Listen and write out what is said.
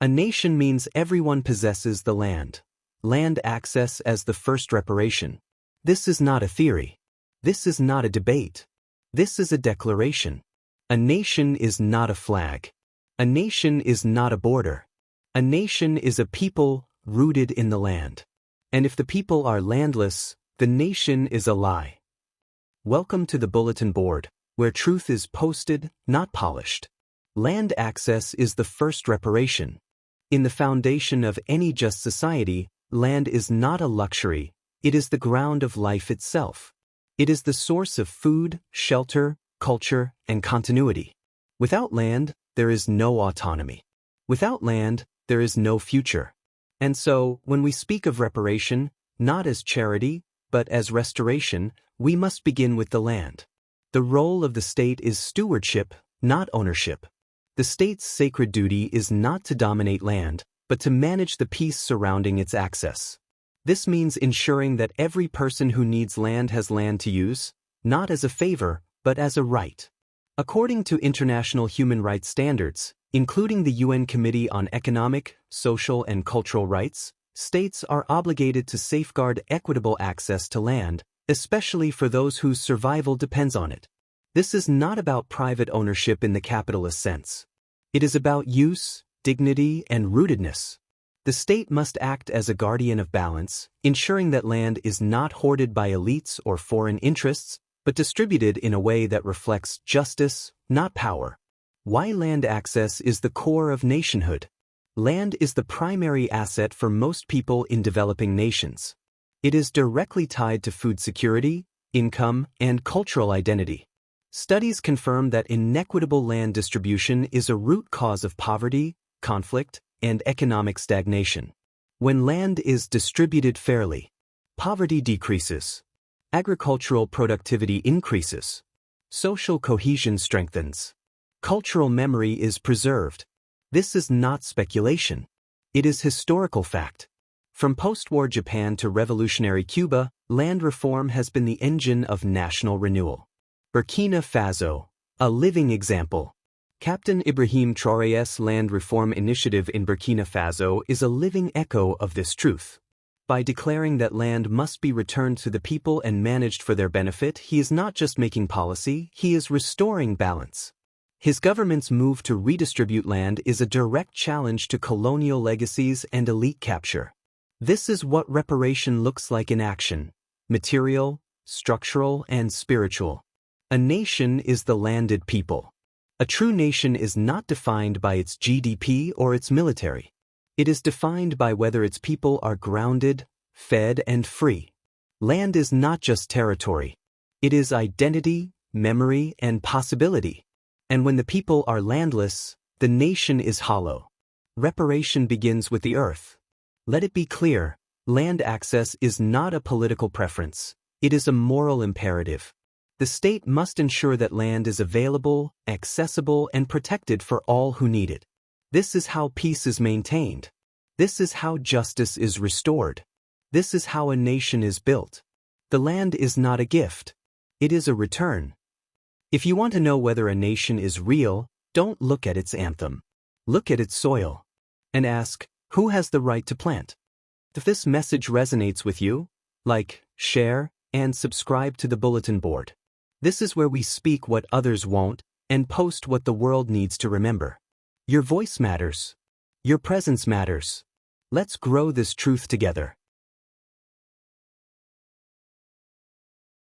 A nation means everyone possesses the land. Land access as the first reparation. This is not a theory. This is not a debate. This is a declaration. A nation is not a flag. A nation is not a border. A nation is a people rooted in the land. And if the people are landless, the nation is a lie. Welcome to the bulletin board, where truth is posted, not polished. Land access is the first reparation. In the foundation of any just society, land is not a luxury, it is the ground of life itself. It is the source of food, shelter, culture, and continuity. Without land, there is no autonomy. Without land, there is no future. And so, when we speak of reparation, not as charity, but as restoration, we must begin with the land. The role of the state is stewardship, not ownership. The state's sacred duty is not to dominate land, but to manage the peace surrounding its access. This means ensuring that every person who needs land has land to use, not as a favor, but as a right. According to international human rights standards, including the UN Committee on Economic, Social, and Cultural Rights, states are obligated to safeguard equitable access to land, especially for those whose survival depends on it. This is not about private ownership in the capitalist sense. It is about use, dignity, and rootedness. The state must act as a guardian of balance, ensuring that land is not hoarded by elites or foreign interests, but distributed in a way that reflects justice, not power. Why land access is the core of nationhood. Land is the primary asset for most people in developing nations. It is directly tied to food security, income, and cultural identity. Studies confirm that inequitable land distribution is a root cause of poverty, conflict, and economic stagnation. When land is distributed fairly, poverty decreases, agricultural productivity increases, social cohesion strengthens, cultural memory is preserved. This is not speculation. It is historical fact. From post-war Japan to revolutionary Cuba, land reform has been the engine of national renewal. Burkina Faso, a living example. Captain Ibrahim Traoré's land reform initiative in Burkina Faso is a living echo of this truth. By declaring that land must be returned to the people and managed for their benefit, he is not just making policy, he is restoring balance. His government's move to redistribute land is a direct challenge to colonial legacies and elite capture. This is what reparation looks like in action: material, structural, and spiritual. A nation is the landed people. A true nation is not defined by its GDP or its military. It is defined by whether its people are grounded, fed, and free. Land is not just territory. It is identity, memory, and possibility. And when the people are landless, the nation is hollow. Reparation begins with the earth. Let it be clear, land access is not a political preference. It is a moral imperative. The state must ensure that land is available, accessible, and protected for all who need it. This is how peace is maintained. This is how justice is restored. This is how a nation is built. The land is not a gift. It is a return. If you want to know whether a nation is real, don't look at its anthem. Look at its soil. And ask, who has the right to plant? If this message resonates with you, like, share, and subscribe to the bulletin board. This is where we speak what others won't and post what the world needs to remember. Your voice matters. Your presence matters. Let's grow this truth together.